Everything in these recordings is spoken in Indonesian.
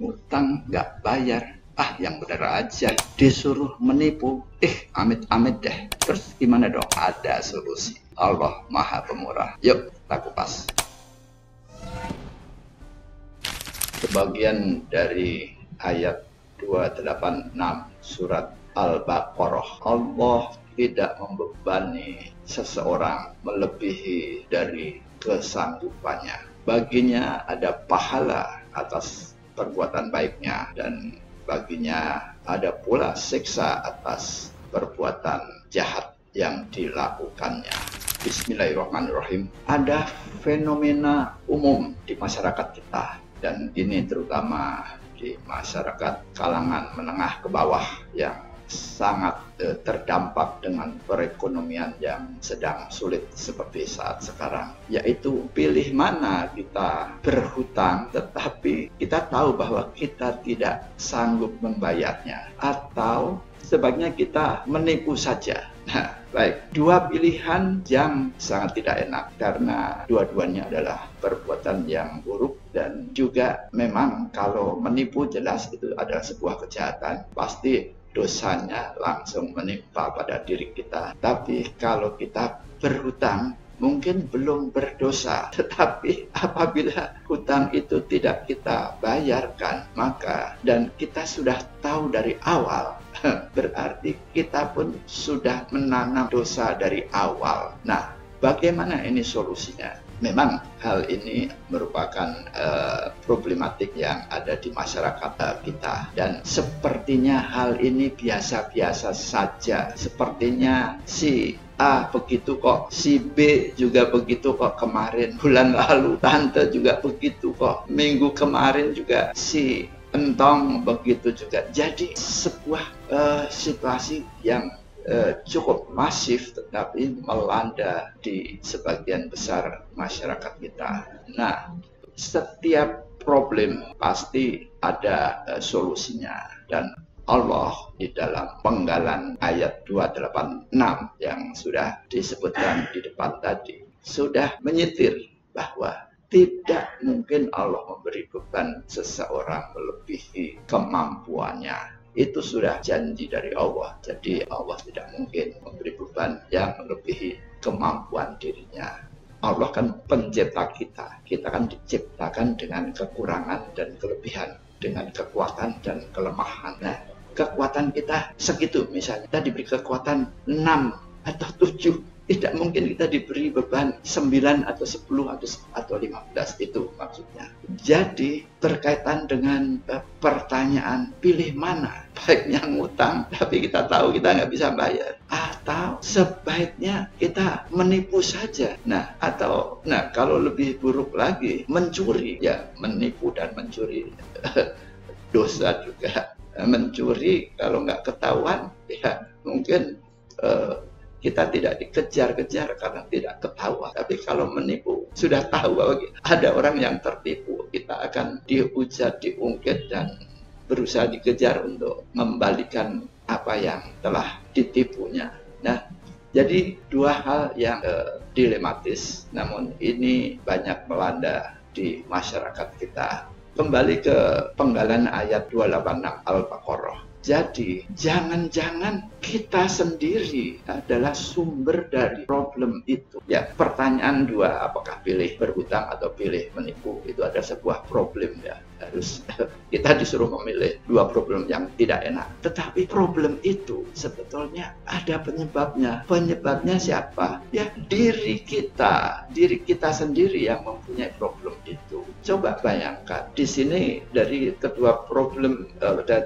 utang nggak bayar. Yang bener aja disuruh menipu. Amit-amit deh. Terus gimana dong? Ada solusi. Allah Maha Pemurah. Yuk, kita kupas. Sebagian dari ayat 286 surat Al-Baqarah. Allah tidak membebani seseorang melebihi dari kesanggupannya. Baginya ada pahala atas perbuatan baiknya, dan baginya ada pula siksa atas perbuatan jahat yang dilakukannya. Bismillahirrahmanirrahim. Ada fenomena umum di masyarakat kita, dan ini terutama di masyarakat kalangan menengah ke bawah yang sangat terdampak dengan perekonomian yang sedang sulit seperti saat sekarang, yaitu pilih mana kita berhutang tetapi kita tahu bahwa kita tidak sanggup membayarnya, atau sebaiknya kita menipu saja. Nah, baik, dua pilihan yang sangat tidak enak karena dua-duanya adalah perbuatan yang buruk, dan juga memang kalau menipu jelas itu adalah sebuah kejahatan, pasti dosanya langsung menimpa pada diri kita. Tapi kalau kita berhutang mungkin belum berdosa, tetapi apabila hutang itu tidak kita bayarkan, maka dan kita sudah tahu dari awal, berarti kita pun sudah menanam dosa dari awal. Nah, bagaimana ini solusinya? Memang hal ini merupakan problematik yang ada di masyarakat kita, dan sepertinya hal ini biasa-biasa saja. Sepertinya si A begitu kok, si B juga begitu kok, kemarin bulan lalu tante juga begitu kok, minggu kemarin juga si entong begitu juga. Jadi sebuah situasi yang cukup masif tetapi melanda di sebagian besar masyarakat kita. Nah, setiap problem pasti ada solusinya, dan Allah di dalam penggalan ayat 286 yang sudah disebutkan di depan tadi sudah menyetir bahwa tidak mungkin Allah memberi beban seseorang melebihi kemampuannya. Itu sudah janji dari Allah. Jadi Allah tidak mungkin memberi beban yang melebihi kemampuan dirinya. Allah kan pencipta kita. Kita kan diciptakan dengan kekurangan dan kelebihan, dengan kekuatan dan kelemahan. Nah, kekuatan kita segitu, misalnya kita diberi kekuatan 6 atau 7. Tidak mungkin kita diberi beban 9 atau 10 atau 15, itu maksudnya. Jadi berkaitan dengan pertanyaan pilih mana, baiknya ngutang tapi kita tahu kita nggak bisa bayar, atau sebaiknya kita menipu saja. Nah, kalau lebih buruk lagi mencuri, ya menipu dan mencuri dosa juga. Mencuri kalau nggak ketahuan ya mungkin kita tidak dikejar-kejar karena tidak ketahuan. Tapi kalau menipu, sudah tahu bahwa ada orang yang tertipu, kita akan dihujat, diungkit, dan berusaha dikejar untuk mengembalikan apa yang telah ditipunya. Nah, jadi dua hal yang dilematis, namun ini banyak melanda di masyarakat kita. Kembali ke penggalan ayat 286 Al-Baqarah. Jadi, jangan-jangan kita sendiri adalah sumber dari problem itu. Ya, pertanyaan dua, apakah pilih berhutang atau pilih menipu, itu ada sebuah problem ya. Harus kita disuruh memilih dua problem yang tidak enak. Tetapi problem itu sebetulnya ada penyebabnya. Penyebabnya siapa? Ya, diri kita sendiri yang mempunyai problem itu. Coba bayangkan, di sini dari kedua problem,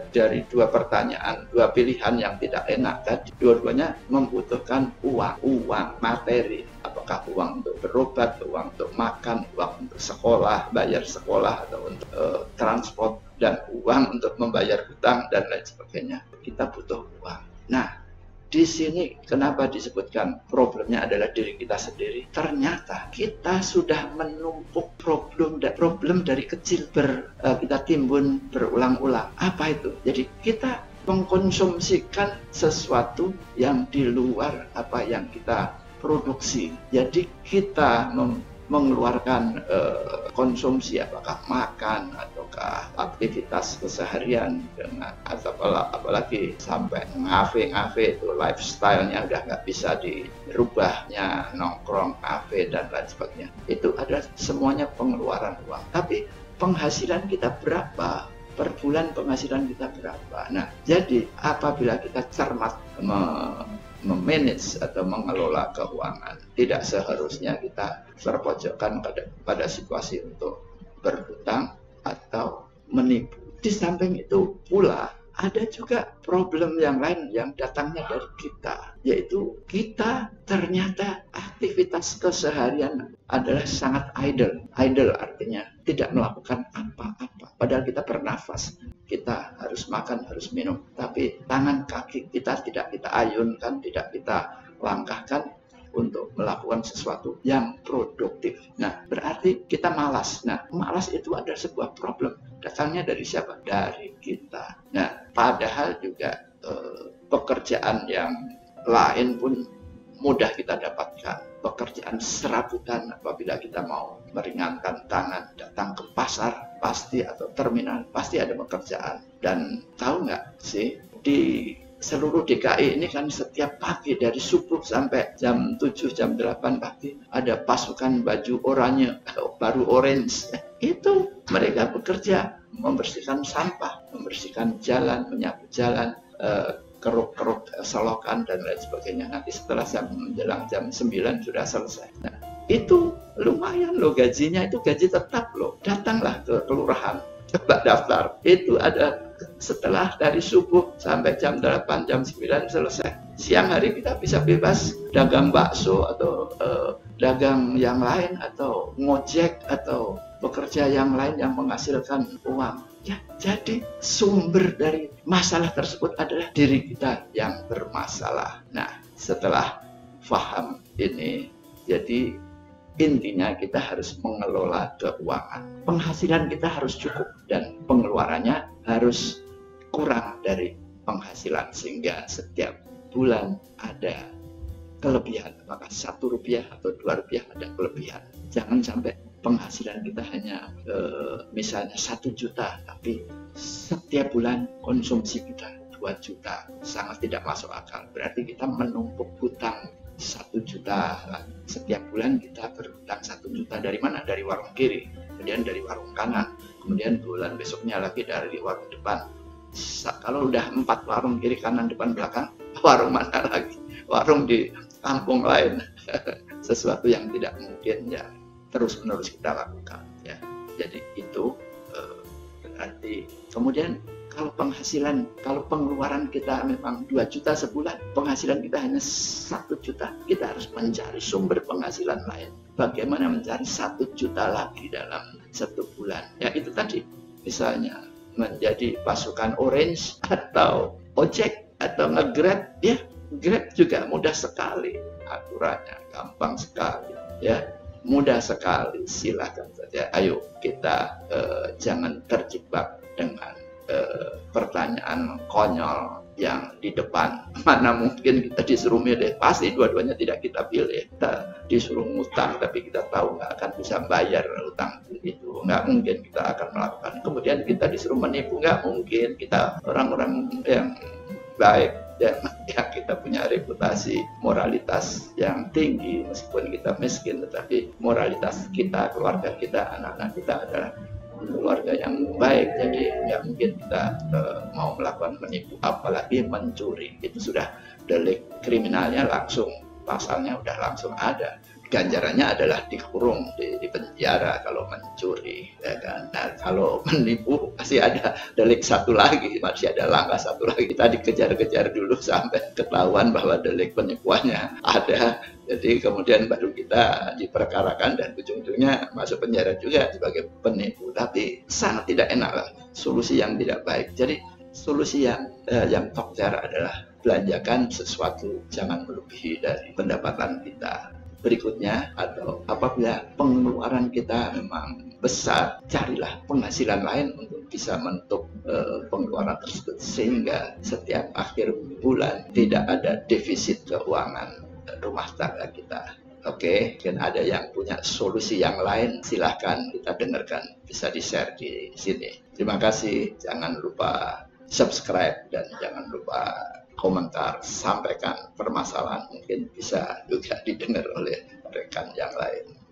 dari dua pertanyaan, dua pilihan yang tidak enak tadi, dua-duanya membutuhkan uang, materi. Apakah uang untuk berobat, uang untuk makan, uang untuk sekolah, bayar sekolah, atau untuk transport, dan uang untuk membayar hutang dan lain sebagainya. Kita butuh uang. Nah, di sini kenapa disebutkan problemnya adalah diri kita sendiri? Ternyata kita sudah menumpuk problem dari kecil kita timbun berulang-ulang. Apa itu? Jadi kita mengkonsumsikan sesuatu yang di luar apa yang kita produksi. Jadi kita mengeluarkan konsumsi, apakah makan atau ataukah aktivitas keseharian dengan atau apalagi sampai ngafe itu lifestyle-nya udah nggak bisa dirubahnya, nongkrong kafe dan lain sebagainya. Itu adalah semuanya pengeluaran uang. Tapi penghasilan kita berapa? Per bulan penghasilan kita berapa? Nah, jadi apabila kita cermat memanage atau mengelola keuangan, tidak seharusnya kita terpojokkan pada situasi untuk berhutang atau menipu. Di samping itu pula ada juga problem yang lain yang datangnya dari kita, yaitu kita ternyata aktivitas keseharian adalah sangat idle. Idle artinya tidak melakukan apa-apa. Padahal kita bernafas, kita harus makan, harus minum. Tapi tangan kaki kita tidak kita ayunkan, tidak kita langkahkan untuk melakukan sesuatu yang produktif. Nah, berarti kita malas. Nah, malas itu adalah sebuah problem. Datangnya dari siapa? Dari kita. Nah, padahal juga pekerjaan yang lain pun mudah kita dapatkan. Pekerjaan serabutan apabila kita mau meringankan tangan, datang ke pasar pasti atau terminal pasti ada pekerjaan. Dan tahu nggak sih, di seluruh DKI ini kan setiap pagi dari subuh sampai jam 7, jam 8 pagi ada pasukan baju oranye, baru orange. Itu mereka bekerja membersihkan sampah, membersihkan jalan, menyapu jalan, keruk-keruk selokan dan lain sebagainya. Nanti setelah menjelang jam 9 sudah selesai. Nah, itu lumayan loh gajinya, itu gaji tetap loh. Datanglah ke kelurahan, coba daftar. Itu ada setelah dari subuh sampai jam 8, jam 9 selesai. Siang hari kita bisa bebas dagang bakso atau dagang yang lain atau ngojek atau bekerja yang lain yang menghasilkan uang. Ya, jadi sumber dari masalah tersebut adalah diri kita yang bermasalah. Nah, setelah paham ini, jadi intinya kita harus mengelola keuangan. Penghasilan kita harus cukup dan pengeluarannya harus kurang dari penghasilan sehingga setiap bulan ada kelebihan. Maka Rp1 atau Rp2 ada kelebihan. Jangan sampai penghasilan kita hanya misalnya 1 juta, tapi setiap bulan konsumsi kita 2 juta. Sangat tidak masuk akal. Berarti kita menumpuk hutang 1 juta. Setiap bulan kita berhutang 1 juta. Dari mana? Dari warung kiri, kemudian dari warung kanan, kemudian bulan besoknya lagi dari warung depan. Kalau udah 4 warung kiri, kanan, depan, belakang, warung mana lagi? Warung di kampung lain. Sesuatu yang tidak mungkin ya terus-menerus kita lakukan ya. Jadi itu berarti kemudian kalau pengeluaran kita memang 2 juta sebulan, penghasilan kita hanya 1 juta, kita harus mencari sumber penghasilan lain. Bagaimana mencari 1 juta lagi dalam 1 bulan? Ya itu tadi, misalnya menjadi pasukan orange atau ojek atau nge-grab, ya Grab juga mudah sekali aturannya, gampang sekali ya. Mudah sekali, silakan saja. Ayo kita jangan terjebak dengan pertanyaan konyol yang di depan. Mana mungkin kita disuruh milih, pasti dua-duanya tidak kita pilih. Kita disuruh ngutang tapi kita tahu nggak akan bisa bayar utang itu, nggak mungkin kita akan melakukan. Kemudian kita disuruh menipu, nggak mungkin. Kita orang-orang yang baik yang kita punya reputasi moralitas yang tinggi, meskipun kita miskin tetapi moralitas kita, keluarga kita, anak-anak kita adalah keluarga yang baik. Jadi nggak mungkin kita mau melakukan menipu, apalagi mencuri. Itu sudah delik kriminalnya, langsung pasalnya udah langsung ada. Ganjarannya adalah dikurung di penjara kalau mencuri, ya kan? Nah, kalau menipu masih ada delik satu lagi, masih ada langkah satu lagi. Kita dikejar-kejar dulu sampai ketahuan bahwa delik penipuannya ada. Jadi kemudian baru kita diperkarakan dan ujung-ujungnya masuk penjara juga sebagai penipu. Tapi sangat tidak enak lah, solusi yang tidak baik. Jadi solusi yang tokcer adalah belanjakan sesuatu jangan melebihi dari pendapatan kita. Berikutnya, atau apabila pengeluaran kita memang besar, carilah penghasilan lain untuk bisa menutup pengeluaran tersebut sehingga setiap akhir bulan tidak ada defisit keuangan rumah tangga kita. Oke, mungkin ada yang punya solusi yang lain, silahkan kita dengarkan, bisa di-share di sini. Terima kasih, jangan lupa subscribe dan jangan lupa komentar, sampaikan permasalahan, mungkin bisa juga didengar oleh rekan yang lain.